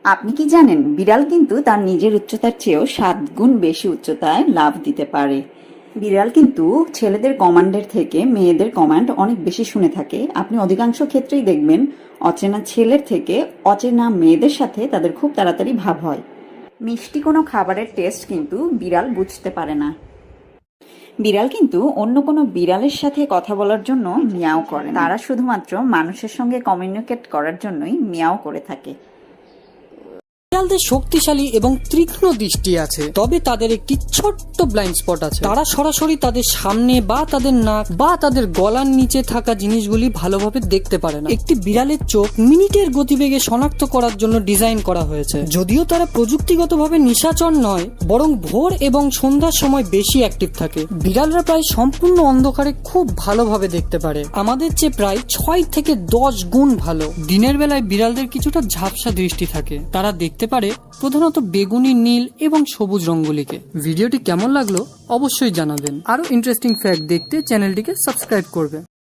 আপনি কি জানেন বিড়াল কিন্তু তার নিজের উচ্চতার চেয়েও 7 গুণ বেশি উচ্চতায় লাফ দিতে পারে। বিড়াল কিন্তু ছেলেদের কমান্ডের থেকে মেয়েদের কমান্ড অনেক বেশি শুনে থাকে। আপনি অধিকাংশ ক্ষেত্রেই দেখবেন অচেনা ছেলের থেকে অচেনা মেয়েদের সাথে তাদের খুব তাড়াতাড়ি ভাব হয়। মিষ্টি কোনো খাবারের টেস্ট কিন্তু বিড়াল বুঝতে পারে না। বিড়াল কিন্তু অন্য কোনো বিড়ালের সাথে কথা বলার জন্য মিয়াও করে না। তারা শুধুমাত্র মানুষের সঙ্গে কমিউনিকেট করার জন্যই মিয়াও করে থাকে। বিড়ালদের শক্তিশালী এবং তীক্ষ্ণ দৃষ্টি আছে, তবে তাদের একটি ছোট্ট ব্লাইন্ড স্পট আছে। তারা সরাসরি তাদের সামনে বা তাদের নাক বা তাদের গলার নিচে থাকা জিনিসগুলি ভালোভাবে দেখতে পারে না। একটি বিড়ালের চোখ মিনিটের গতিবেগে শনাক্ত করার জন্য ডিজাইন করা হয়েছে। যদিও তারা প্রযুক্তিগতভাবে নিশাচর নয়, বরং ভোর এবং সন্ধ্যার সময় বেশি অ্যাক্টিভ থাকে। বিড়ালরা প্রায় সম্পূর্ণ অন্ধকারে খুব ভালোভাবে দেখতে পারে, আমাদের চেয়ে প্রায় 6 থেকে 10 গুণ ভালো। দিনের বেলায় বিড়ালদের কিছুটা ঝাপসা দৃষ্টি থাকে, তারা দেখতে পারে প্রধানত বেগুনি, নীল এবং সবুজ রঙগুলিকে। ভিডিওটি কেমন লাগলো অবশ্যই জানাবেন। আরো ইন্টারেস্টিং ফ্যাক্ট দেখতে চ্যানেলটিকে সাবস্ক্রাইব করবেন।